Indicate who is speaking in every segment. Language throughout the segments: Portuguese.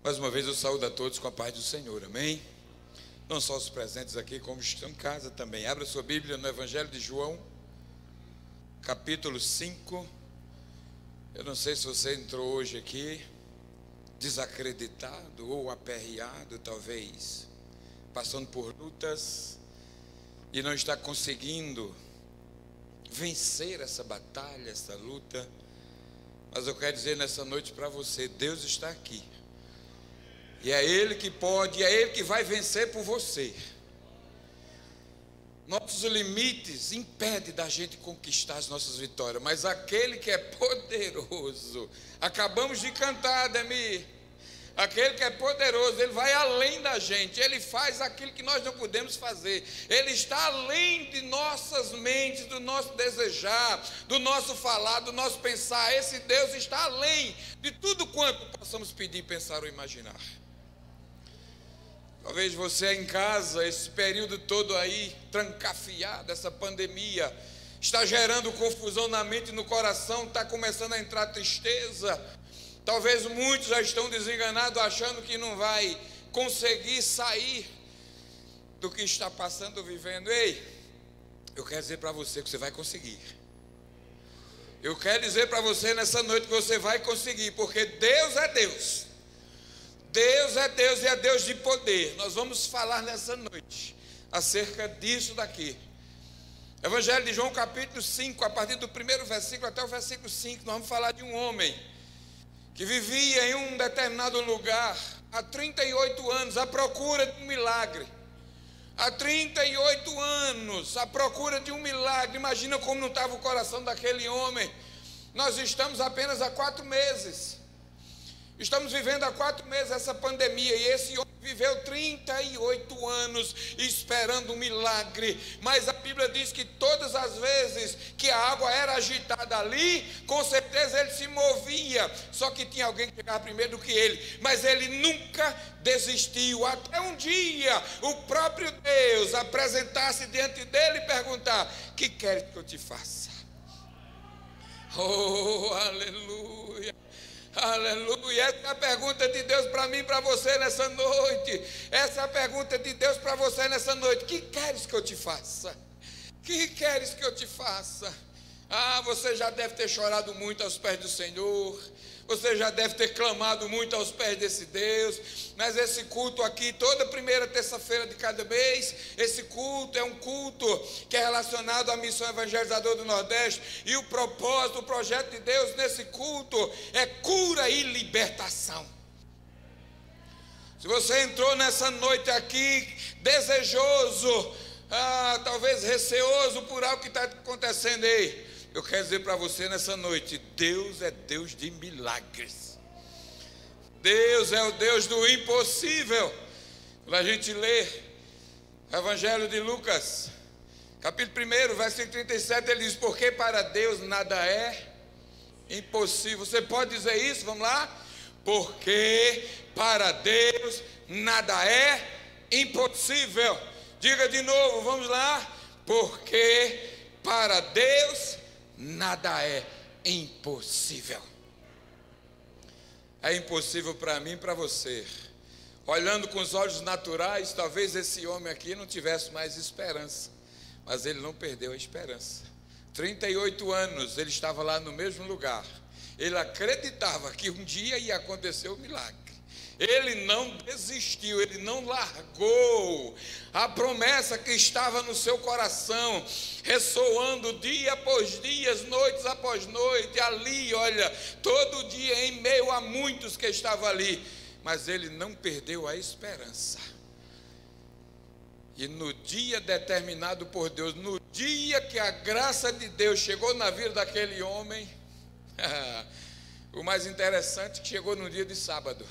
Speaker 1: Mais uma vez eu saúdo a todos com a paz do Senhor, amém? Não só os presentes aqui, como os que estão em casa também. Abra sua Bíblia no Evangelho de João, capítulo 5. Eu não sei se você entrou hoje aqui desacreditado ou aperreado, talvez, passando por lutas e não está conseguindo vencer essa batalha, essa luta. Mas eu quero dizer nessa noite para você, Deus está aqui. E é Ele que pode, é Ele que vai vencer por você. Nossos limites impedem da gente conquistar as nossas vitórias, mas aquele que é poderoso, acabamos de cantar, Ademir, aquele que é poderoso, Ele vai além da gente, Ele faz aquilo que nós não podemos fazer, Ele está além de nossas mentes, do nosso desejar, do nosso falar, do nosso pensar. Esse Deus está além de tudo quanto possamos pedir, pensar ou imaginar. Talvez você em casa, esse período todo aí, trancafiado, essa pandemia, está gerando confusão na mente e no coração, está começando a entrar tristeza. Talvez muitos já estão desenganados, achando que não vai conseguir sair do que está passando ou vivendo. Ei, eu quero dizer para você que você vai conseguir. Eu quero dizer para você nessa noite que você vai conseguir, porque Deus é Deus. Deus é Deus e é Deus de poder. Nós vamos falar nessa noite acerca disso daqui. Evangelho de João capítulo 5, a partir do primeiro versículo até o versículo 5, nós vamos falar de um homem que vivia em um determinado lugar há 38 anos à procura de um milagre. Há 38 anos à procura de um milagre. Imagina como não estava o coração daquele homem. Nós estamos apenas há 4 meses. Estamos vivendo há 4 meses essa pandemia, e esse homem viveu 38 anos esperando um milagre, mas a Bíblia diz que todas as vezes que a água era agitada ali, com certeza ele se movia, só que tinha alguém que chegava primeiro do que ele, mas ele nunca desistiu, até um dia o próprio Deus apresentar-se diante dele e perguntar: que queres que eu te faça? Oh, aleluia! Aleluia, essa é a pergunta de Deus para mim e para você nessa noite. Essa é a pergunta de Deus para você nessa noite. Que queres que eu te faça? Que queres que eu te faça? Ah, você já deve ter chorado muito aos pés do Senhor. Você já deve ter clamado muito aos pés desse Deus. Mas esse culto aqui, toda primeira terça-feira de cada mês, esse culto é um culto que é relacionado à missão evangelizadora do Nordeste. E o propósito, o projeto de Deus nesse culto é cura e libertação. Se você entrou nessa noite aqui desejoso, talvez receoso por algo que está acontecendo aí, eu quero dizer para você nessa noite: Deus é Deus de milagres. Deus é o Deus do impossível. Quando a gente lê o Evangelho de Lucas, capítulo 1, versículo 37, ele diz: porque para Deus nada é impossível. Você pode dizer isso? Vamos lá? Porque para Deus nada é impossível. Diga de novo, vamos lá? Porque para Deus nada é impossível. É impossível para mim e para você. Olhando com os olhos naturais, talvez esse homem aqui não tivesse mais esperança, mas ele não perdeu a esperança. 38 anos ele estava lá no mesmo lugar. Ele acreditava que um dia ia acontecer o milagre. Ele não desistiu, ele não largou a promessa que estava no seu coração, ressoando dia após dia, noites após noite, ali, olha, todo dia em meio a muitos que estavam ali, mas ele não perdeu a esperança. E no dia determinado por Deus, no dia que a graça de Deus chegou na vida daquele homem, o mais interessante é que chegou no dia de sábado.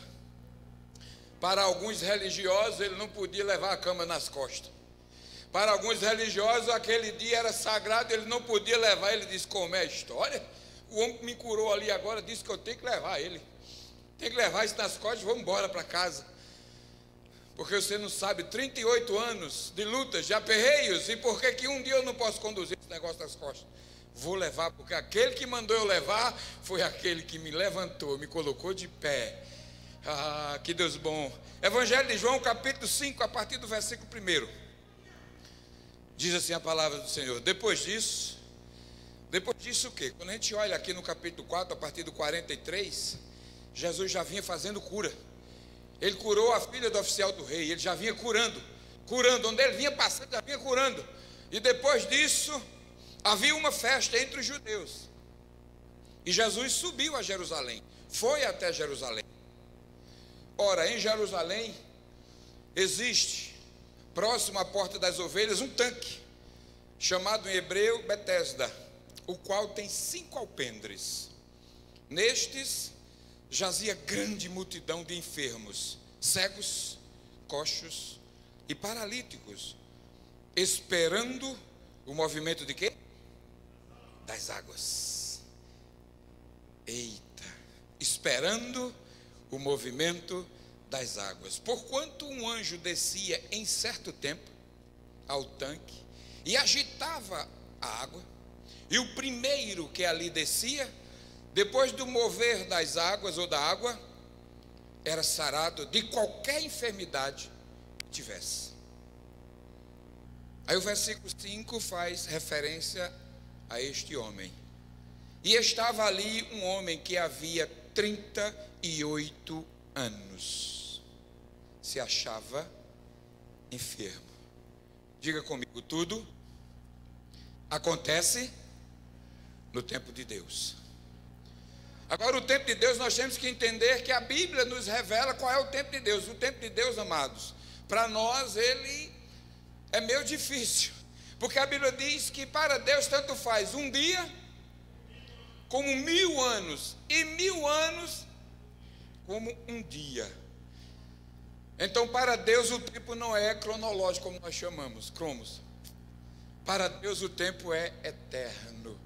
Speaker 1: Para alguns religiosos, ele não podia levar a cama nas costas. Para alguns religiosos, aquele dia era sagrado, ele não podia levar. Ele disse: como é a história? O homem que me curou ali agora disse que eu tenho que levar ele. Tem que levar isso nas costas e vamos embora para casa. Porque você não sabe, 38 anos de lutas, de aperreios, e por que um dia eu não posso conduzir esse negócio nas costas? Vou levar, porque aquele que mandou eu levar foi aquele que me levantou, me colocou de pé. Ah, que Deus bom. Evangelho de João, capítulo 5, a partir do versículo 1. Diz assim a palavra do Senhor. Depois disso o quê? Quando a gente olha aqui no capítulo 4, a partir do 43, Jesus já vinha fazendo cura. Ele curou a filha do oficial do rei, ele já vinha curando, onde ele vinha passando, já vinha curando. E depois disso, havia uma festa entre os judeus. E Jesus subiu a Jerusalém, foi até Jerusalém. Ora, em Jerusalém, existe, próximo à porta das ovelhas, um tanque, chamado em hebreu Betesda, o qual tem 5 alpendres. Nestes jazia grande multidão de enfermos, cegos, coxos e paralíticos, esperando o movimento de quê? Das águas. Eita, esperando o movimento das águas. Porquanto um anjo descia em certo tempo ao tanque e agitava a água, e o primeiro que ali descia, depois do mover das águas ou da água, era sarado de qualquer enfermidade que tivesse. Aí o versículo 5 faz referência a este homem. E estava ali um homem que havia 38 anos. Se achava enfermo. Diga comigo, tudo acontece no tempo de Deus. Agora, o tempo de Deus, nós temos que entender que a Bíblia nos revela qual é o tempo de Deus. O tempo de Deus, amados, para nós ele é meio difícil, porque a Bíblia diz que para Deus tanto faz um dia como 1000 anos, e 1000 anos como um dia. Então, para Deus o tempo não é cronológico, como nós chamamos, cromos. Para Deus o tempo é eterno.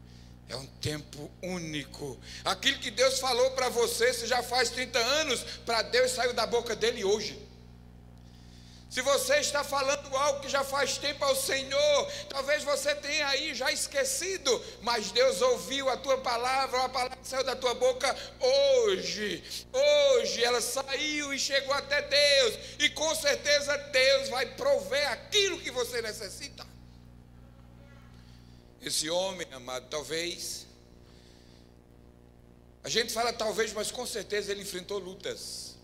Speaker 1: É um tempo único. Aquilo que Deus falou para você, se já faz 30 anos, para Deus saiu da boca dele hoje. Se você está falando algo que já faz tempo ao Senhor, talvez você tenha aí já esquecido, mas Deus ouviu a tua palavra, a palavra que saiu da tua boca hoje. Hoje ela saiu e chegou até Deus, e com certeza Deus vai prover aquilo que você necessita. Esse homem, amado, talvez, a gente fala talvez, mas com certeza ele enfrentou lutas,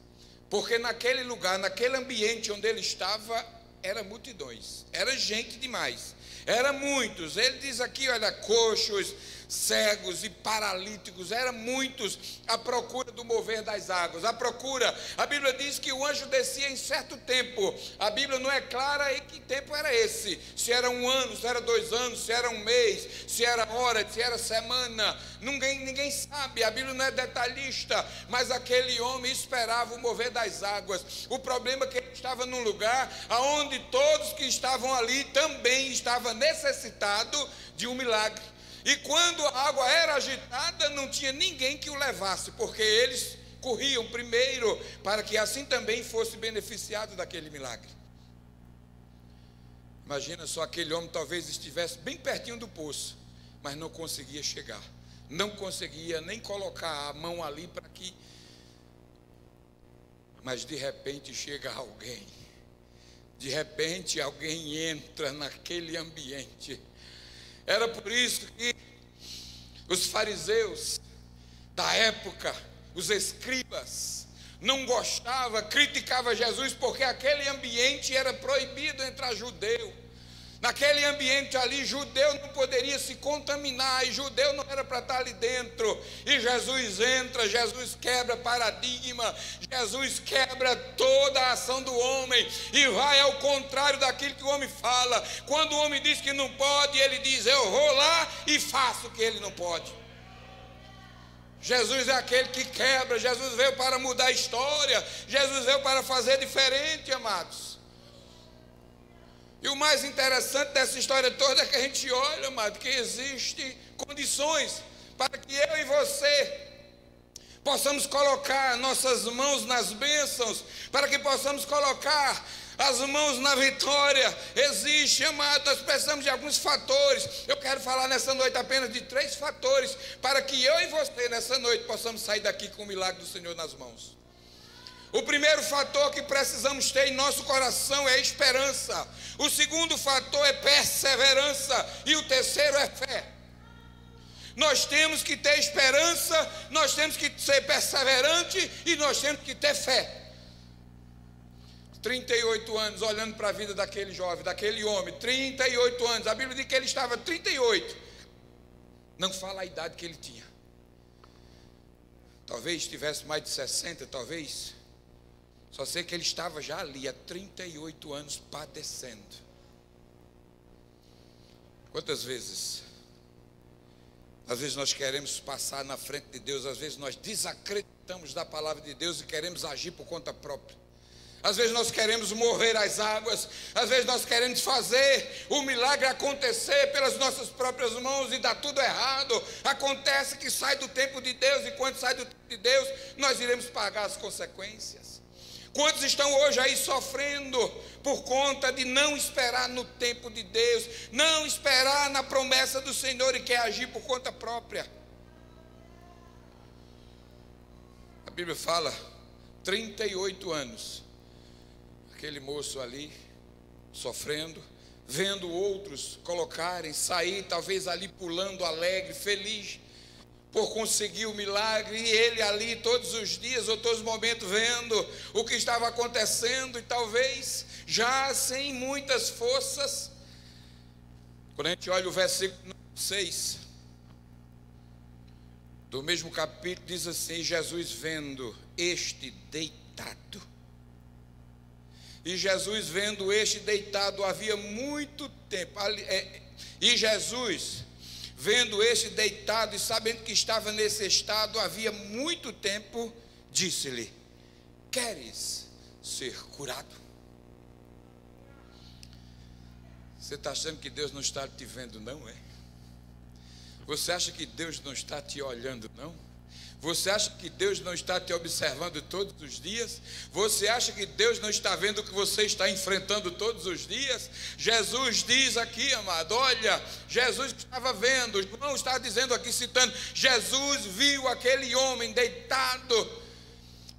Speaker 1: porque naquele lugar, naquele ambiente onde ele estava, era multidões, era gente demais, era muitos. Ele diz aqui, olha, coxos, cegos e paralíticos, eram muitos à procura do mover das águas, à procura. A Bíblia diz que o anjo descia em certo tempo. A Bíblia não é clara em que tempo era esse, se era 1 ano, se era 2 anos, se era 1 mês, se era hora, se era semana, ninguém sabe. A Bíblia não é detalhista, mas aquele homem esperava o mover das águas. O problema é que ele estava num lugar onde todos que estavam ali também estavam necessitados de um milagre. E quando a água era agitada, não tinha ninguém que o levasse, porque eles corriam primeiro, para que assim também fosse beneficiado daquele milagre. Imagina só, aquele homem talvez estivesse bem pertinho do poço, mas não conseguia chegar, não conseguia nem colocar a mão ali para que... Mas de repente chega alguém, de repente alguém entra naquele ambiente. Era por isso que os fariseus da época, os escribas, não gostavam, criticavam Jesus, porque aquele ambiente era proibido entrar judeu. Naquele ambiente ali, judeu não poderia se contaminar, e judeu não era para estar ali dentro. E Jesus entra, Jesus quebra paradigma, Jesus quebra toda a ação do homem, e vai ao contrário daquilo que o homem fala. Quando o homem diz que não pode, ele diz, eu vou lá e faço o que ele não pode. Jesus é aquele que quebra, Jesus veio para mudar a história, Jesus veio para fazer diferente, amados. E o mais interessante dessa história toda é que a gente olha, amado, que existem condições para que eu e você possamos colocar nossas mãos nas bênçãos, para que possamos colocar as mãos na vitória. Existe, amado, nós precisamos de alguns fatores. Eu quero falar nessa noite apenas de 3 fatores, para que eu e você nessa noite possamos sair daqui com o milagre do Senhor nas mãos. O primeiro fator que precisamos ter em nosso coração é esperança. O segundo fator é perseverança. E o terceiro é fé. Nós temos que ter esperança, nós temos que ser perseverante e nós temos que ter fé. 38 anos, olhando para a vida daquele jovem, daquele homem, 38 anos, a Bíblia diz que ele estava 38, não fala a idade que ele tinha, talvez tivesse mais de 60, talvez, só sei que ele estava já ali há 38 anos padecendo. Quantas vezes, às vezes nós queremos passar na frente de Deus, às vezes nós desacreditamos da palavra de Deus e queremos agir por conta própria. Às vezes nós queremos mover as águas, às vezes nós queremos fazer o milagre acontecer pelas nossas próprias mãos e dá tudo errado. Acontece que sai do tempo de Deus e quando sai do tempo de Deus, nós iremos pagar as consequências. Quantos estão hoje aí sofrendo por conta de não esperar no tempo de Deus, não esperar na promessa do Senhor e quer agir por conta própria? A Bíblia fala, 38 anos. Aquele moço ali, sofrendo, vendo outros colocarem, sair, talvez ali pulando alegre, feliz, por conseguir o milagre, e ele ali todos os dias, ou todos os momentos, vendo o que estava acontecendo, e talvez já sem muitas forças. Quando a gente olha o versículo 6, do mesmo capítulo, diz assim: Jesus vendo este deitado, e Jesus vendo este deitado havia muito tempo, e Jesus vendo este deitado e sabendo que estava nesse estado havia muito tempo, disse-lhe: queres ser curado? Você está achando que Deus não está te vendo, não é? Você acha que Deus não está te olhando, não? Você acha que Deus não está te observando todos os dias? Você acha que Deus não está vendo o que você está enfrentando todos os dias? Jesus diz aqui, amado, olha, Jesus estava vendo, João está dizendo aqui, citando, Jesus viu aquele homem deitado,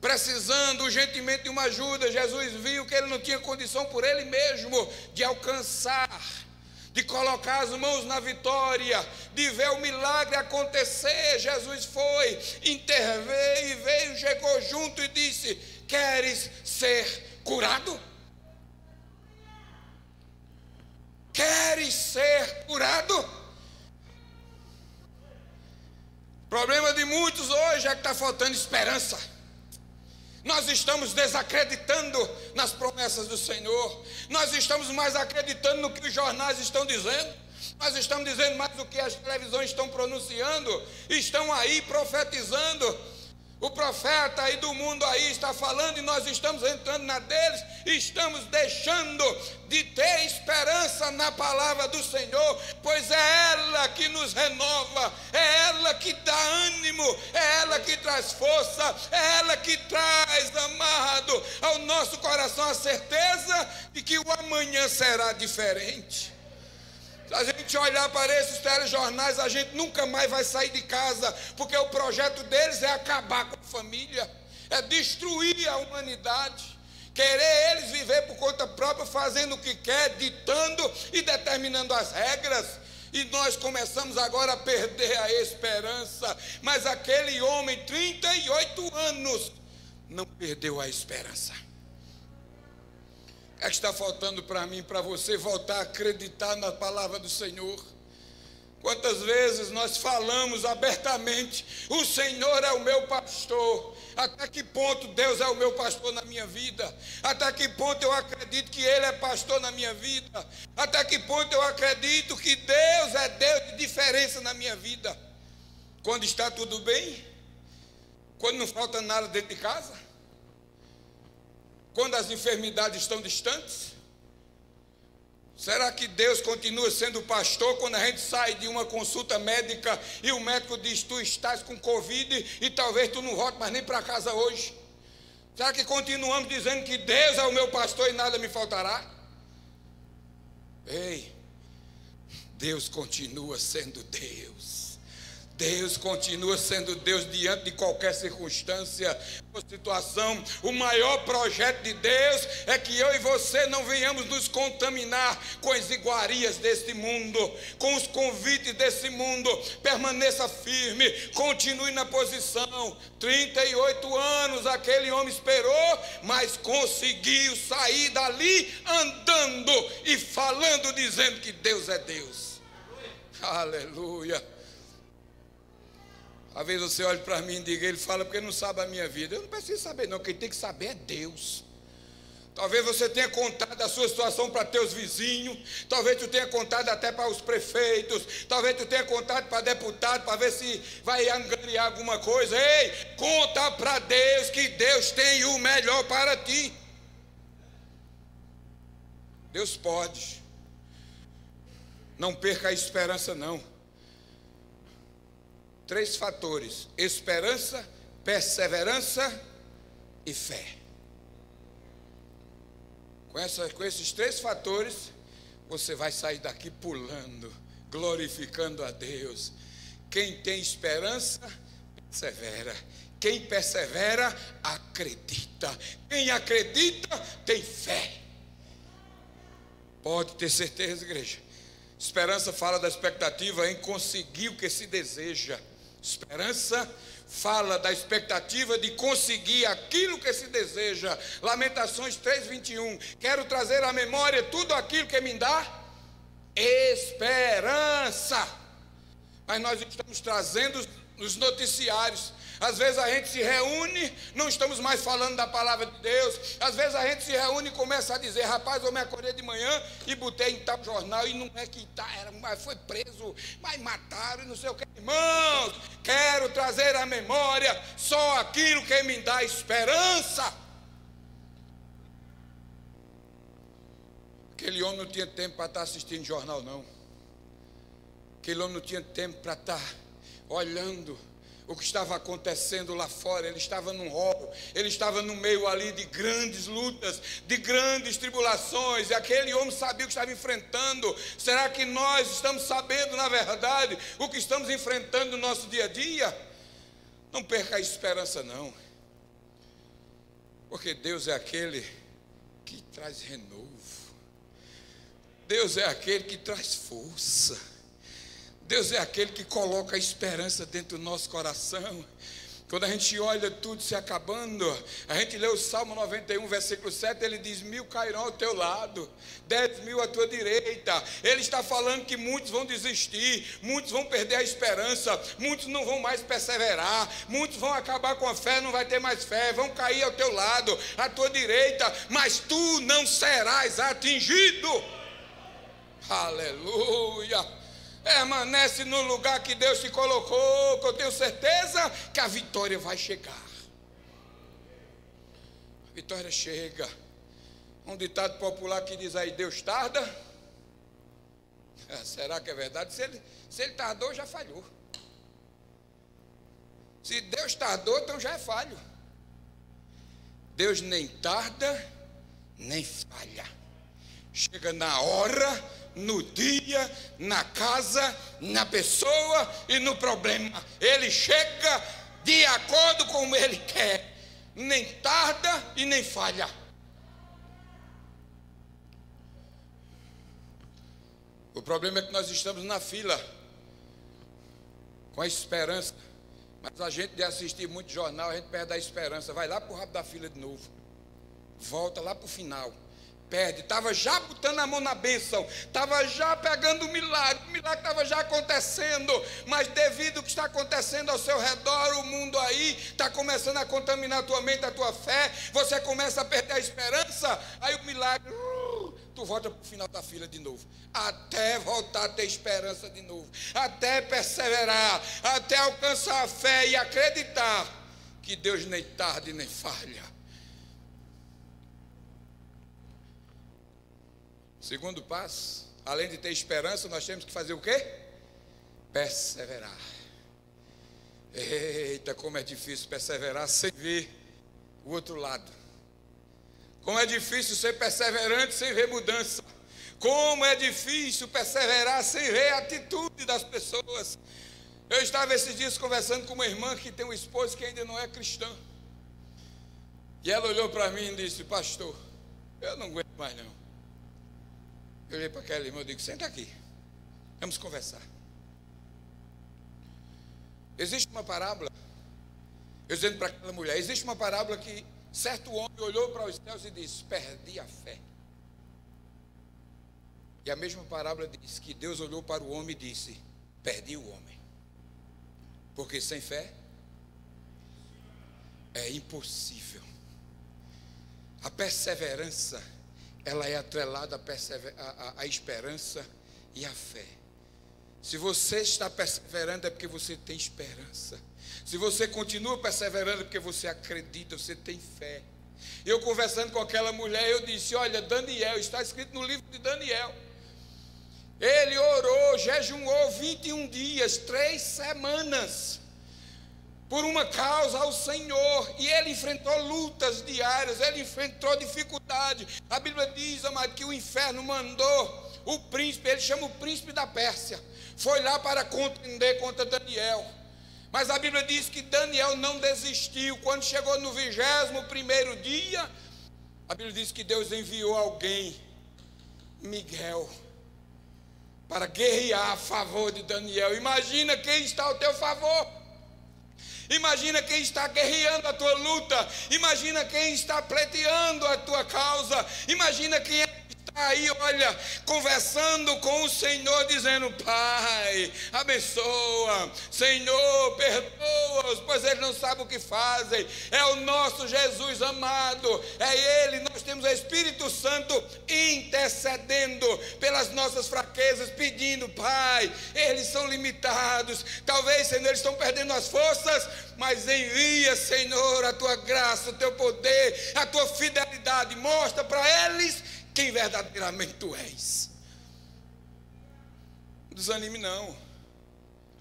Speaker 1: precisando urgentemente de uma ajuda. Jesus viu que ele não tinha condição por ele mesmo de alcançar, de colocar as mãos na vitória, de ver o milagre acontecer. Jesus foi, interveio e veio, chegou junto e disse: queres ser curado? Queres ser curado? O problema de muitos hoje é que está faltando esperança. Nós estamos desacreditando nas promessas do Senhor. Nós estamos mais acreditando no que os jornais estão dizendo. Nós estamos dizendo mais do que as televisões estão pronunciando. Estão aí profetizando. O profeta aí do mundo aí está falando e nós estamos entrando na deles. E estamos deixando de ter esperança na palavra do Senhor, pois é ela que nos renova, é ela que dá ânimo, é ela que traz força, é ela que traz, amado, ao nosso coração a certeza de que o amanhã será diferente. Se a gente olhar para esses telejornais, a gente nunca mais vai sair de casa, porque o projeto deles é acabar com a família, é destruir a humanidade, querer eles viver por conta própria, fazendo o que quer, ditando e determinando as regras. E nós começamos agora a perder a esperança. Mas aquele homem, 38 anos, não perdeu a esperança. É que está faltando para mim, para você voltar a acreditar na palavra do Senhor. Quantas vezes nós falamos abertamente: o Senhor é o meu pastor. Até que ponto Deus é o meu pastor na minha vida? Até que ponto eu acredito que Ele é pastor na minha vida? Até que ponto eu acredito que Deus é Deus de diferença na minha vida? Quando está tudo bem? Quando não falta nada dentro de casa? Quando as enfermidades estão distantes? Será que Deus continua sendo pastor quando a gente sai de uma consulta médica e o médico diz: tu estás com Covid e talvez tu não volte mais nem para casa hoje? Será que continuamos dizendo que Deus é o meu pastor e nada me faltará? Ei, Deus continua sendo Deus. Deus continua sendo Deus diante de qualquer circunstância ou situação. O maior projeto de Deus é que eu e você não venhamos nos contaminar com as iguarias deste mundo, com os convites desse mundo. Permaneça firme, continue na posição. 38 anos aquele homem esperou, mas conseguiu sair dali andando e falando, dizendo que Deus é Deus. Aleluia. Às vezes você olha para mim e diga, ele fala porque não sabe a minha vida. Eu não preciso saber não, quem tem que saber é Deus. Talvez você tenha contado a sua situação para teus vizinhos, talvez tu tenha contado até para os prefeitos, talvez tu tenha contado para deputado, para ver se vai angariar alguma coisa. Ei, conta para Deus que Deus tem o melhor para ti. Deus pode. Não perca a esperança não. 3 fatores: esperança, perseverança e fé. Com esses 3 fatores, você vai sair daqui pulando, glorificando a Deus. Quem tem esperança, persevera. Quem persevera, acredita. Quem acredita, tem fé. Pode ter certeza, igreja. Esperança fala da expectativa em conseguir o que se deseja. Esperança fala da expectativa de conseguir aquilo que se deseja. Lamentações 3:21. Quero trazer à memória tudo aquilo que me dá esperança. Mas nós estamos trazendo nos noticiários. Às vezes a gente se reúne, não estamos mais falando da palavra de Deus. Às vezes a gente se reúne e começa a dizer, rapaz, eu me acordei de manhã e botei em tal jornal, e não é que tá, foi preso, mas mataram e não sei o que. Irmãos, quero trazer à memória só aquilo que me dá esperança. Aquele homem não tinha tempo para estar assistindo jornal, não. Aquele homem não tinha tempo para estar olhando o que estava acontecendo lá fora. Ele estava num rolo, ele estava no meio ali de grandes lutas, de grandes tribulações, e aquele homem sabia o que estava enfrentando. Será que nós estamos sabendo, na verdade, o que estamos enfrentando no nosso dia a dia? Não perca a esperança não, porque Deus é aquele que traz renovo, Deus é aquele que traz força, Deus é aquele que coloca a esperança dentro do nosso coração. Quando a gente olha tudo se acabando, a gente lê o Salmo 91, versículo 7, ele diz, 1000 cairão ao teu lado, 10.000 à tua direita. Ele está falando que muitos vão desistir, muitos vão perder a esperança, muitos não vão mais perseverar, muitos vão acabar com a fé, não vai ter mais fé, vão cair ao teu lado, à tua direita, mas tu não serás atingido. Aleluia. Permanece no lugar que Deus te colocou, que eu tenho certeza que a vitória vai chegar. A vitória chega. Um ditado popular que diz aí, Deus tarda. Será que é verdade? Se ele tardou, já falhou. Se Deus tardou, então já é falho. Deus nem tarda, nem falha. Chega na hora, no dia, na casa, na pessoa e no problema. Ele chega de acordo com como Ele quer. Nem tarda e nem falha. O problema é que nós estamos na fila, com a esperança. Mas a gente de assistir muito jornal, a gente perde a esperança. Vai lá para o rabo da fila de novo. Volta lá para o final. Perde, estava já botando a mão na bênção, estava já pegando o milagre estava já acontecendo, mas devido ao que está acontecendo ao seu redor, o mundo aí está começando a contaminar a tua mente, a tua fé, você começa a perder a esperança, aí o milagre, tu volta para o final da fila de novo, até voltar a ter esperança de novo, até perseverar, até alcançar a fé e acreditar que Deus nem tarda e nem falha. Segundo passo, além de ter esperança, nós temos que fazer o quê? Perseverar. Eita, como é difícil perseverar sem ver o outro lado. Como é difícil ser perseverante sem ver mudança. Como é difícil perseverar sem ver a atitude das pessoas. Eu estava esses dias conversando com uma irmã que tem um esposo que ainda não é cristã. E ela olhou para mim e disse: pastor, eu não aguento mais não. Eu olhei para aquela irmã e digo: senta aqui, vamos conversar. Existe uma parábola, eu dizendo para aquela mulher, existe uma parábola que certo homem olhou para os céus e disse: perdi a fé. E a mesma parábola diz que Deus olhou para o homem e disse: perdi o homem. Porque sem fé é impossível. A perseverança, ela é atrelada à esperança e à fé. Se você está perseverando é porque você tem esperança. Se você continua perseverando é porque você acredita, você tem fé. Eu conversando com aquela mulher, eu disse: olha, Daniel, está escrito no livro de Daniel. Ele orou, jejuou 21 dias, 3 semanas, por uma causa ao Senhor, e ele enfrentou lutas diárias, ele enfrentou dificuldade. A Bíblia diz, amado, que o inferno mandou o príncipe, ele chama o príncipe da Pérsia, foi lá para contender contra Daniel. Mas a Bíblia diz que Daniel não desistiu. Quando chegou no 21º dia, a Bíblia diz que Deus enviou alguém, Miguel, para guerrear a favor de Daniel. Imagina quem está ao teu favor. Imagina quem está guerreando a tua luta. Imagina quem está pleiteando a tua causa. Imagina quem está aí, olha, conversando com o Senhor, dizendo: Pai, abençoa, Senhor, perdoa-os, pois eles não sabem o que fazem. É o nosso Jesus amado, é Ele. Nós temos o Espírito Santo intercedendo pelas nossas fraquezas, pedindo: Pai, eles são limitados, talvez, Senhor, eles estão perdendo as forças, mas envia, Senhor, a tua graça, o teu poder, a tua fidelidade, mostra para eles quem verdadeiramente tu és. Não desanime não,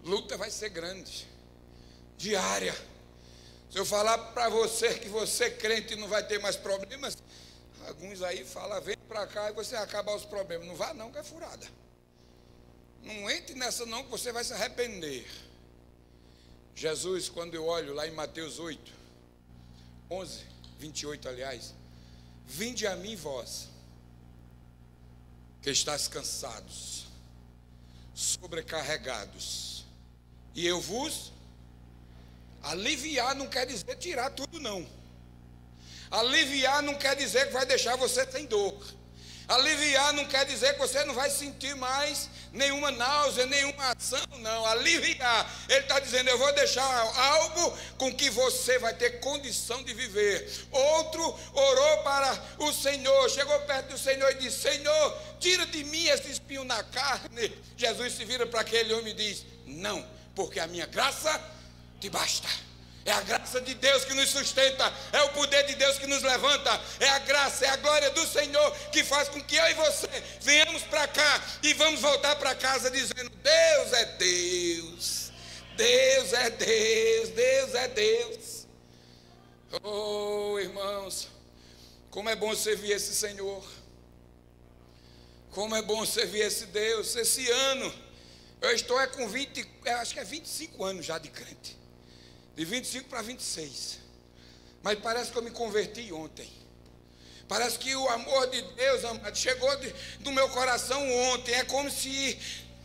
Speaker 1: luta vai ser grande, diária. Se eu falar para você que você crente não vai ter mais problemas, alguns aí falam: vem para cá e você vai acabar os problemas. Não vá não, que é furada. Não entre nessa não, que você vai se arrepender. Jesus, quando eu olho lá em Mateus 8, 11, 28 aliás: vinde a mim vós, que estáis cansados, sobrecarregados, e eu vos aliviar. Não quer dizer tirar tudo não. Aliviar não quer dizer que vai deixar você sem dor. Aliviar não quer dizer que você não vai sentir mais nenhuma náusea, nenhuma ação, não. Aliviar, ele está dizendo: eu vou deixar algo com que você vai ter condição de viver. Outro orou para o Senhor, chegou perto do Senhor e disse: Senhor, tira de mim esse espinho na carne. Jesus se vira para aquele homem e diz: não, porque a minha graça te basta. É a graça de Deus que nos sustenta, é o poder de Deus que nos levanta, é a graça, é a glória do Senhor que faz com que eu e você venhamos para cá e vamos voltar para casa dizendo: Deus é Deus, Deus é Deus, Deus é Deus. Oh, irmãos, como é bom servir esse Senhor, como é bom servir esse Deus. Esse ano eu estou com 25 anos já de crente. De 25 para 26. Mas parece que eu me converti ontem. Parece que o amor de Deus, amado, chegou do meu coração ontem. É como se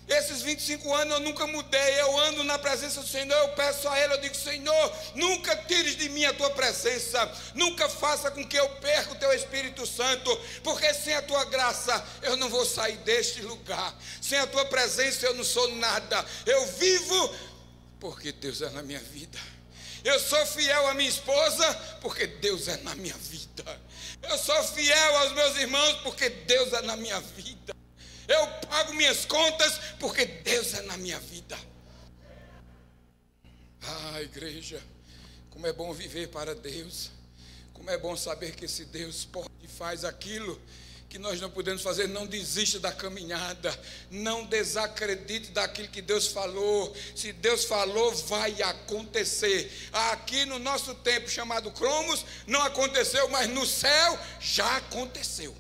Speaker 1: esses 25 anos eu nunca mudei. Eu ando na presença do Senhor, eu peço a Ele, eu digo: Senhor, nunca tires de mim a tua presença, nunca faça com que eu perca o teu Espírito Santo, porque sem a tua graça eu não vou sair deste lugar. Sem a tua presença eu não sou nada. Eu vivo porque Deus é na minha vida. Eu sou fiel à minha esposa porque Deus é na minha vida. Eu sou fiel aos meus irmãos porque Deus é na minha vida. Eu pago minhas contas porque Deus é na minha vida. Ah, igreja, como é bom viver para Deus. Como é bom saber que esse Deus pode e faz aquilo que nós não podemos fazer. Não desista da caminhada, não desacredite daquilo que Deus falou. Se Deus falou, vai acontecer. Aqui no nosso tempo chamado Cromos, não aconteceu, mas no céu já aconteceu.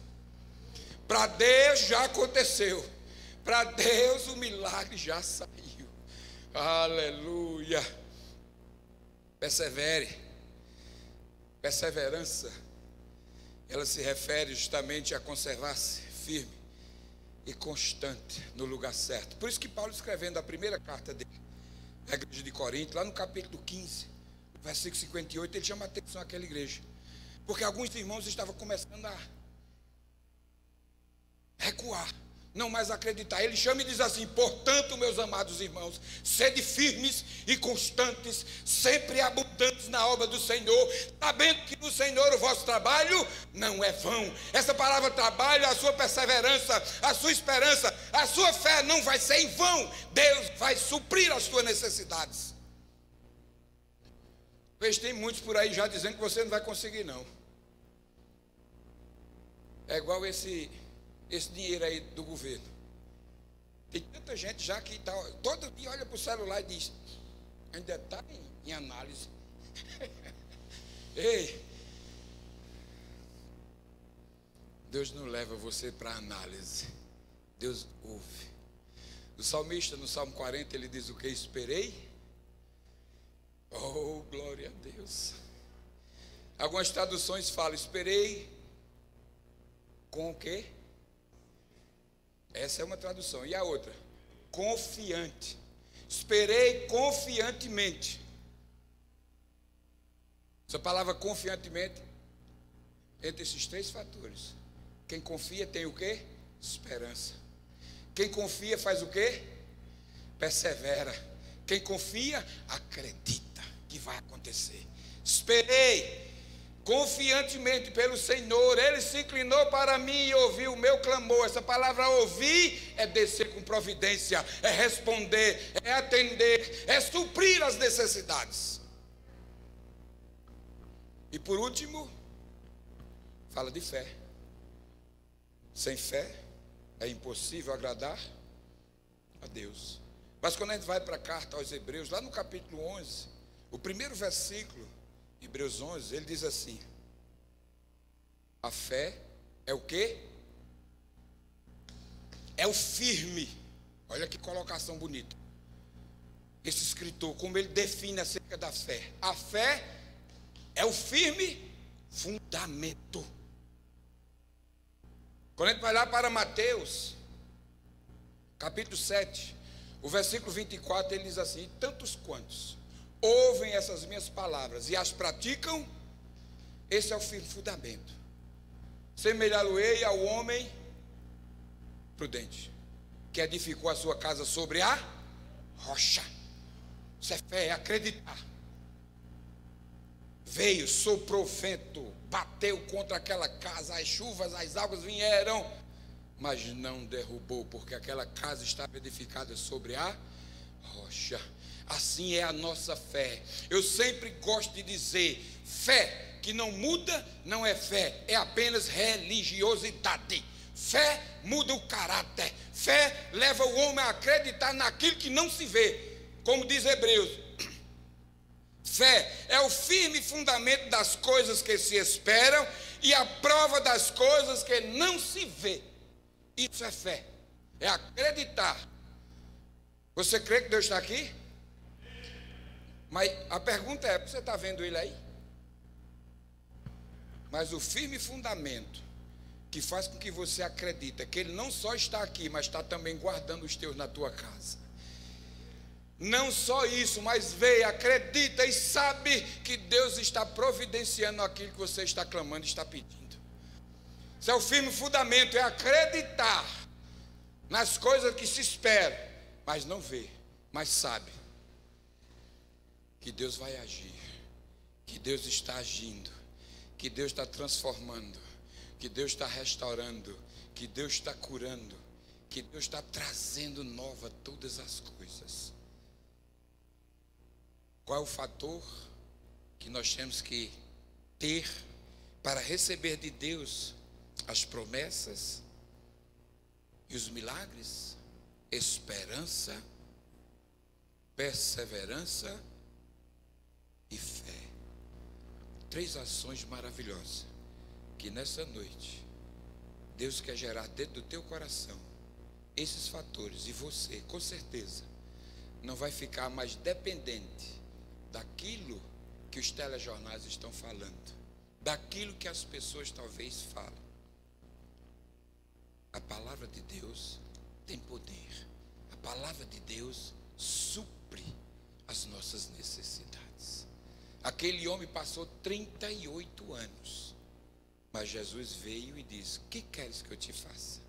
Speaker 1: Para Deus já aconteceu. Para Deus o milagre já saiu. Aleluia. Persevere. Perseverança, ela se refere justamente a conservar-se firme e constante no lugar certo. Por isso que Paulo, escrevendo a primeira carta dele à igreja de Corinto, lá no capítulo 15, versículo 58, ele chama a atenção àquela igreja, porque alguns irmãos estavam começando a recuar, não mais acreditar. Ele chama e diz assim: portanto, meus amados irmãos, sede firmes e constantes, sempre abundantes na obra do Senhor, sabendo que no Senhor o vosso trabalho não é vão. Essa palavra trabalho, a sua perseverança, a sua esperança, a sua fé não vai ser em vão. Deus vai suprir as suas necessidades. Pois tem muitos por aí já dizendo que você não vai conseguir, não. É igual esse dinheiro aí do governo. Tem tanta gente já que tá, todo dia olha para o celular e diz: ainda está em análise. Ei, Deus não leva você para análise, Deus ouve. O salmista, no Salmo 40, ele diz o que? Esperei. Oh, glória a Deus. Algumas traduções falam: esperei com o quê? Essa é uma tradução. E a outra? Confiante. Esperei confiantemente. Essa palavra confiantemente, entre esses três fatores. Quem confia tem o quê? Esperança. Quem confia faz o quê? Persevera. Quem confia, acredita que vai acontecer. Esperei confiantemente pelo Senhor, Ele se inclinou para mim e ouviu o meu clamor. Essa palavra ouvir é descer com providência, é responder, é atender, é suprir as necessidades. E por último, fala de fé. Sem fé é impossível agradar a Deus. Mas quando a gente vai para a carta aos Hebreus, lá no capítulo 11, o primeiro versículo, Hebreus 11, ele diz assim: a fé é o quê? É o firme. Olha que colocação bonita. Esse escritor, como ele define acerca da fé. A fé é o firme fundamento. Quando a gente vai lá para Mateus, capítulo 7, o versículo 24, ele diz assim: tantos quantos ouvem essas minhas palavras e as praticam, esse é o firme fundamento. Semelhá-lo-ei ao homem prudente, que edificou a sua casa sobre a rocha. Isso é fé, é acreditar. Veio, soprou vento, bateu contra aquela casa, as chuvas, as águas vieram, mas não derrubou, porque aquela casa estava edificada sobre a rocha. Assim é a nossa fé. Eu sempre gosto de dizer: fé que não muda não é fé, é apenas religiosidade. Fé muda o caráter. Fé leva o homem a acreditar naquilo que não se vê. Como diz Hebreus, fé é o firme fundamento das coisas que se esperam e a prova das coisas que não se vê. Isso é fé, é acreditar. Você crê que Deus está aqui? Mas a pergunta é: você está vendo Ele aí? Mas o firme fundamento que faz com que você acredita que Ele não só está aqui, mas está também guardando os teus na tua casa. Não só isso, mas vê, acredita e sabe que Deus está providenciando aquilo que você está clamando, está pedindo. Isso é o firme fundamento, é acreditar nas coisas que se esperam, mas não vê, mas sabe que Deus vai agir, que Deus está agindo, que Deus está transformando, que Deus está restaurando, que Deus está curando, que Deus está trazendo nova todas as coisas. Qual é o fator que nós temos que ter para receber de Deus as promessas e os milagres? Esperança, perseverança e fé. 3 ações maravilhosas que nessa noite Deus quer gerar dentro do teu coração. Esses fatores, e você, com certeza, não vai ficar mais dependente daquilo que os telejornais estão falando, daquilo que as pessoas talvez falem. A palavra de Deus tem poder. A palavra de Deus supre as nossas necessidades. Aquele homem passou 38 anos, mas Jesus veio e disse: o que queres que eu te faça?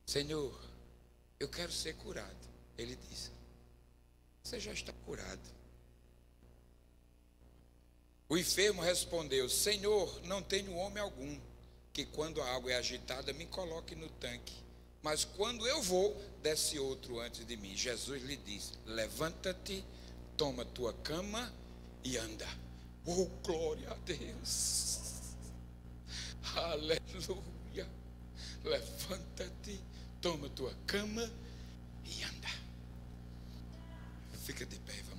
Speaker 1: Senhor, eu quero ser curado. Ele disse: você já está curado. O enfermo respondeu: Senhor, não tenho homem algum que quando a água é agitada me coloque no tanque, mas quando eu vou, desce outro antes de mim. Jesus lhe disse: levanta-te, toma tua cama e anda. Oh, glória a Deus. Aleluia. Levanta-te, toma tua cama e anda. Fica de pé, vamos.